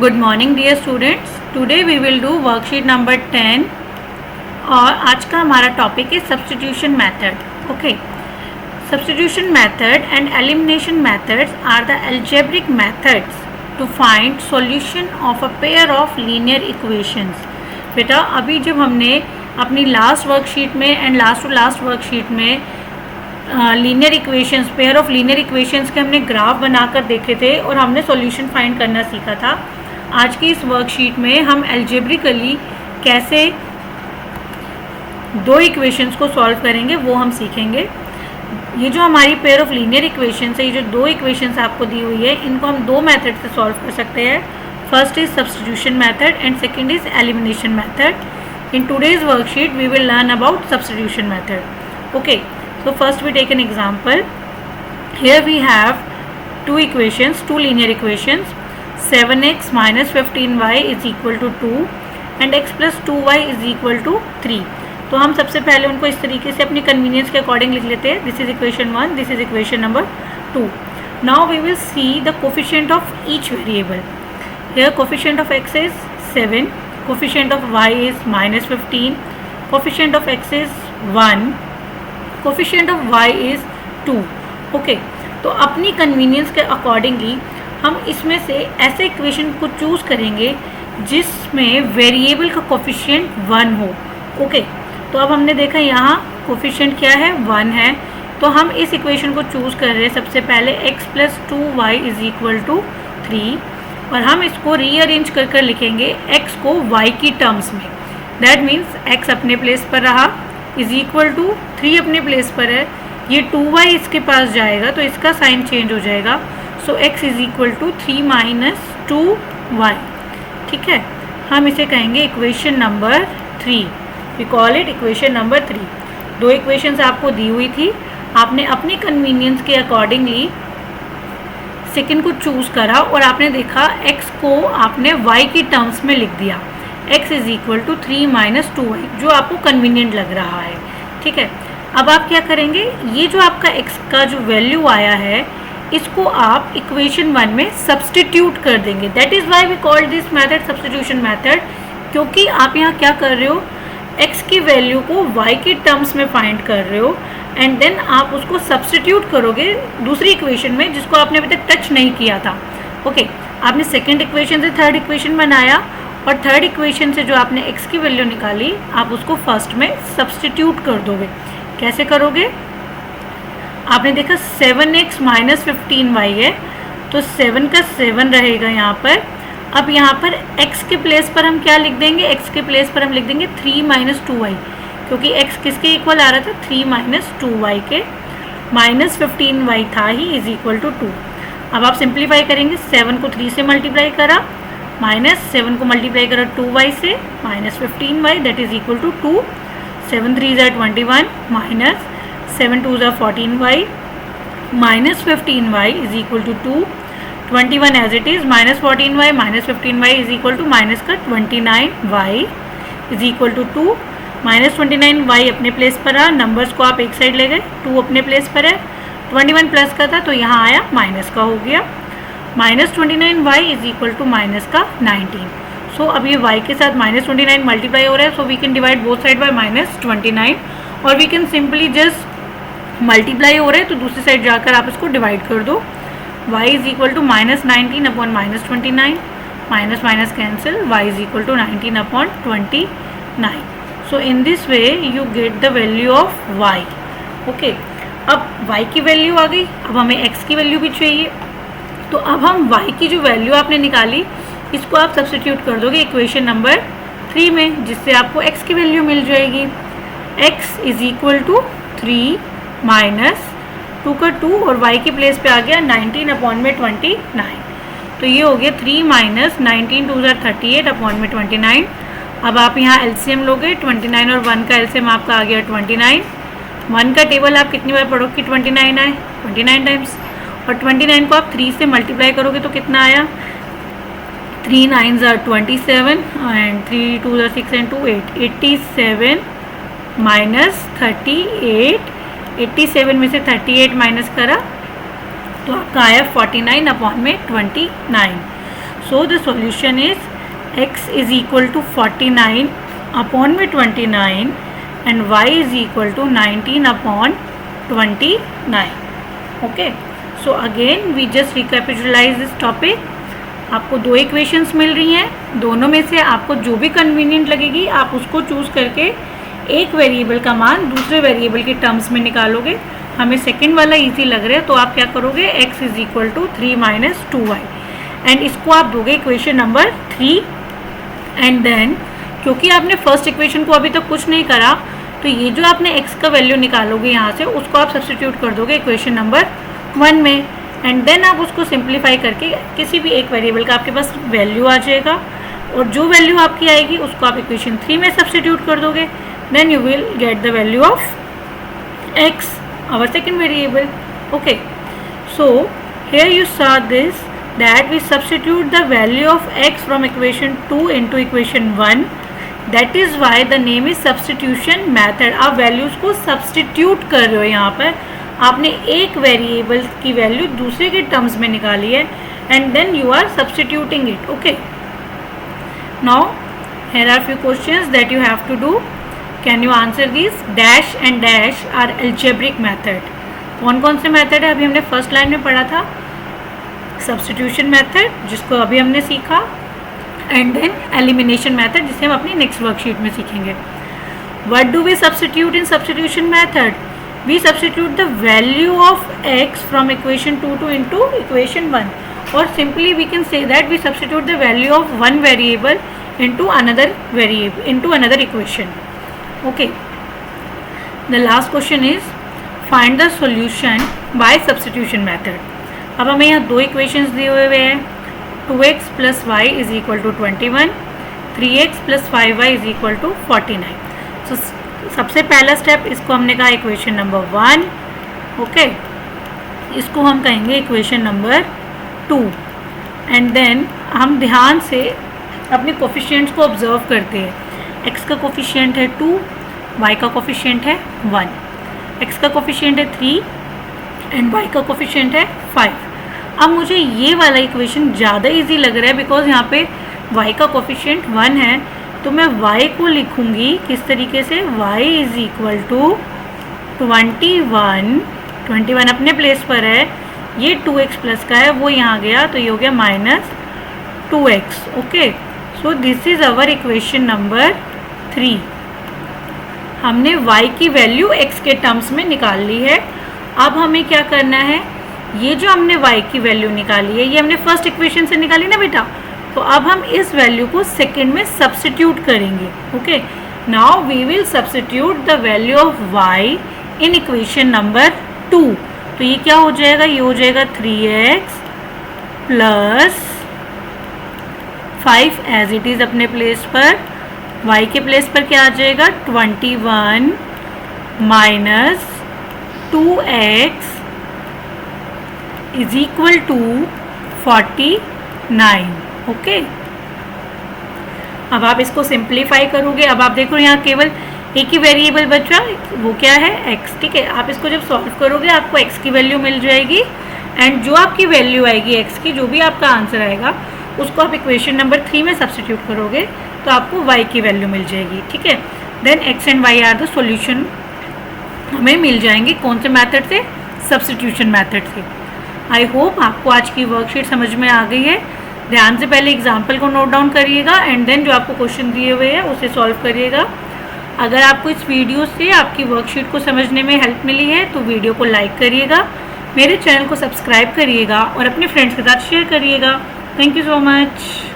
Good morning dear students. Today we will do worksheet number 10 और आज का हमारा टॉपिक है substitution method. Okay, substitution method and elimination methods are the algebraic methods to find solution of a pair of linear equations. बेटा अभी जब हमने अपनी लास्ट वर्कशीट में and last to last worksheet में linear equations, pair of linear equations के हमने graph बनाकर देखे थे और हमने सॉल्यूशन फाइंड करना सीखा था. आज की इस वर्कशीट में हम एल्जेब्रिकली कैसे दो इक्वेशंस को सॉल्व करेंगे वो हम सीखेंगे. ये जो हमारी पेयर ऑफ लीनियर इक्वेशंस है, ये जो दो इक्वेशंस आपको दी हुई है, इनको हम दो मेथड से सॉल्व कर सकते हैं. First is substitution method and second is elimination method. In today's worksheet we will learn about substitution method. Okay, so first we take an example. Here we have two equations, two linear equations. 7x minus 15y is equal to 2 and x plus 2y is equal to 3. तो हम सबसे पहले उनको इस तरीके से अपनी convenience के अकॉर्डिंग लिख लेते हैं. This is equation 1, this is equation number 2. Now we will see the coefficient of each variable. Here coefficient of x is 7, coefficient of y is minus 15, coefficient of x is 1, coefficient of y is 2. Okay, तो अपनी convenience के accordingly हम इसमें से ऐसे equation को choose करेंगे जिसमें वेरिएबल का कोफिशिएंट 1 हो. ओके, तो अब हमने देखा यहाँ कोफिशिएंट क्या है, 1 है. तो हम इस इक्वेशन को चूज़ कर रहे हैं सबसे पहले x plus 2y is equal to 3 और हम इसको रीअरेंज कर कर लिखेंगे x को y की टर्म्स में. दैट मीन्स x अपने प्लेस पर रहा इज़ इक्वल टू 3 अपने प्लेस पर है. ये 2y इसके पास जाएगा तो इसका साइन चेंज हो जाएगा. So x is equal to 3 minus 2y. ठीक है, हम इसे कहेंगे equation number 3. We call it equation number 3. दो इक्वेशंस आपको दी हुई थी, आपने अपनी कन्वीनियंस के अकॉर्डिंगली सेकंड को चूज़ करा और आपने देखा x को आपने y की टर्म्स में लिख दिया. x is equal to 3 minus 2y जो आपको कन्वीनियंट लग रहा है. ठीक है, अब आप क्या करेंगे, ये जो आपका x का जो वैल्यू आया है इसको आप इक्वेशन 1 में सब्स्टिट्यूट कर देंगे. That is why we call this method substitution method. क्योंकि आप यहाँ क्या कर रहे हो, x की वैल्यू को y की टर्म्स में फाइंड कर रहे हो एंड देन आप उसको सब्स्टिट्यूट करोगे दूसरी इक्वेशन में जिसको आपने अभी तक टच नहीं किया था. ओके, आपने सेकेंड इक्वेशन से थर्ड इक्वेशन बनाया और थर्ड इक्वेशन से जो आपने x की वैल्यू निकाली आप उसको फर्स्ट में सब्स्टिट्यूट कर दोगे. कैसे करोगे, आपने देखा 7x माइनस 15y है तो 7 का 7 रहेगा यहाँ पर. अब यहाँ पर x के प्लेस पर हम क्या लिख देंगे, x के प्लेस पर हम लिख देंगे 3 माइनस 2y क्योंकि x किसके इक्वल आ रहा था, 3 माइनस 2y के. माइनस 15y था ही इज इक्वल टू 2. अब आप सिंप्लीफाई करेंगे, 7 को 3 से मल्टीप्लाई करा, माइनस 7 को मल्टीप्लाई करा 2y से, minus 15y that is equal to 2. 7 3 ज़ा 21 माइनस 7 2 ज़ा 14y minus 15y is equal to 2. 21 as it is minus 14y minus 15y is equal to minus का 29y is equal to 2. Minus 29y अपने place पर रहा, numbers को आप एक side ले गए, 2 अपने प्लेस पर है. 21 प्लस का था तो यहाँ आया माइनस का हो गया. Minus 29y is equal to minus का 19. सो अब ये y के साथ माइनस 29 मल्टीप्लाई हो रहा है. So we can divide both side by minus 29 और we can simply just multiply हो रहा है तो दूसरी साइड जाकर आप इसको डिवाइड कर दो. y is equal to minus 19 upon minus 29, minus minus cancel, y is equal to 19 upon 29. So in this way you get the value of y. Okay, अब y की वैल्यू आ गई, अब हमें x की वैल्यू भी चाहिए. तो अब हम y की जो वैल्यू आपने निकाली इसको आप सब्स्टिट्यूट कर दोगे इक्वेशन नंबर 3 में जिससे आपको x की वैल्यू मिल जाएगी. x is equal to 3 minus 2 का 2 और y की प्लेस पे आ गया 19 अपॉन में 29. तो ये हो गया 3 माइनस 19 2 ज़ा 38 अपॉन में 29. अब आप यहाँ एलसीएम लोगे, 29 और 1 का एलसीएम आपका आ गया 29. 1 का टेबल आप कितनी बार पढ़ोगे कि 29 आए, 29 टाइम्स, और 29 को आप 3 से मल्टीप्लाई करोगे तो कितना आया, 3 9 ज़ा 27 एंड 3 2 ज़ा 6 एंड 2 8, 87 माइनस 38. 87 में से 38 माइनस करा तो आपका आया 49 अपॉन में 29. So the solution is x is equal to 49 upon में 29 and y is equal to 19 upon 29. Okay, so again we just recapitulate this topic. आपको दो इक्वेशंस मिल रही हैं, दोनों में से आपको जो भी कन्वीनियंट लगेगी आप उसको चूज़ करके एक वेरिएबल का मान दूसरे वेरिएबल के टर्म्स में निकालोगे. हमें सेकंड वाला इजी लग रहा है तो आप क्या करोगे, x is equal to 3 minus 2y and इसको आप दोगे इक्वेशन नंबर 3. एंड देन क्योंकि आपने फर्स्ट इक्वेशन को अभी तक कुछ नहीं करा तो ये जो आपने x का वैल्यू निकालोगे यहाँ से उसको आप सब्स्टिट्यूट कर दोगे इक्वेशन नंबर 1 में एंड देन आप उसको सिंप्लीफाई करके किसी भी एक वेरिएबल का आपके पास वैल्यू आ जाएगा और जो वैल्यू आपकी आएगी उसको आप इक्वेशन 3 में सब्स्टिट्यूट कर दोगे. Then you will get the value of x, our second variable. Okay, so here you saw this that we substitute the value of x from equation 2 into equation 1. That is why the name is substitution method. आप values को substitute कर रहे हो. यहाँ पर आपने एक variable की वैल्यू दूसरे के टर्म्स में निकाली है and then you are substituting it. Okay, now here are few questions that you have to do. Can you answer these? Dash and dash are algebraic method. कौन कौन से मेथड है? अभी हमने फर्स्ट लाइन में पढ़ा था सब्स्टिट्यूशन मेथड जिसको अभी हमने सीखा एंड देन एलिमिनेशन मेथड जिसे हम अपनी नेक्स्ट वर्कशीट में सीखेंगे. What do we substitute in substitution method? We substitute the value of x from equation 2 into equation 1 और simply we can say that we substitute the value of one variable into another equation. Okay, the last question is find the solution by substitution method. अब हमें यहाँ दो equations दिए हुए हैं. 2x plus y is equal to 21, 3x plus 5y is equal to 49. So सबसे पहला step इसको हमने कहा इक्वेशन नंबर 1. ओके, इसको हम कहेंगे इक्वेशन नंबर 2 एंड देन हम ध्यान से अपने कोफिशिएंट्स को ऑब्जर्व करते हैं. x का कोफिशिएंट है 2, y का कोफिशिएंट है 1, x का कोफिशिएंट है 3 एंड y का कोफिशिएंट है 5. अब मुझे ये वाला इक्वेशन ज़्यादा इजी लग रहा है बिकॉज यहाँ पे y का कोफिशिएंट 1 है तो मैं y को लिखूँगी किस तरीके से, y इज इक्वल टू 21 अपने प्लेस पर है, ये 2x प्लस का है वो यहाँ गया तो ये हो गया minus 2x. Okay, so this is our equation number 3. हमने y की वैल्यू x के टर्म्स में निकाल ली है. अब हमें क्या करना है, ये जो हमने y की वैल्यू निकाली है ये हमने फर्स्ट इक्वेशन से निकाली ना बेटा, तो अब हम इस वैल्यू को सेकंड में सब्स्टिट्यूट करेंगे. Okay, now we will substitute the value of y in equation number 2. तो ये क्या हो जाएगा, ये हो जाएगा 3x plus 5 as it is अपने प्लेस पर. y के प्लेस पर क्या आ जाएगा 21 minus 2x is equal to 49. Okay, अब आप इसको सिंप्लीफाई करोगे. अब आप देखो यहाँ केवल एक ही वेरिएबल बचा, वो क्या है x. ठीक है, आप इसको जब सॉल्व करोगे आपको x की वैल्यू मिल जाएगी एंड जो आपकी वैल्यू आएगी x की, जो भी आपका आंसर आएगा उसको आप इक्वेशन नंबर 3 में सब्स्टिट्यूट करोगे तो आपको y की वैल्यू मिल जाएगी. ठीक है, then x and y are the solution हमें मिल जाएंगे कौन से मेथड से, सब्स्टिट्यूशन मेथड से. आई होप आपको आज की वर्कशीट समझ में आ गई है. ध्यान से पहले एग्जाम्पल को नोट डाउन करिएगा एंड देन जो आपको क्वेश्चन दिए हुए हैं उसे सॉल्व करिएगा. अगर आपको इस वीडियो से आपकी वर्कशीट को समझने में हेल्प मिली है तो वीडियो को लाइक करिएगा, मेरे चैनल को सब्सक्राइब करिएगा और अपने फ्रेंड्स के साथ शेयर करिएगा. Thank you so much.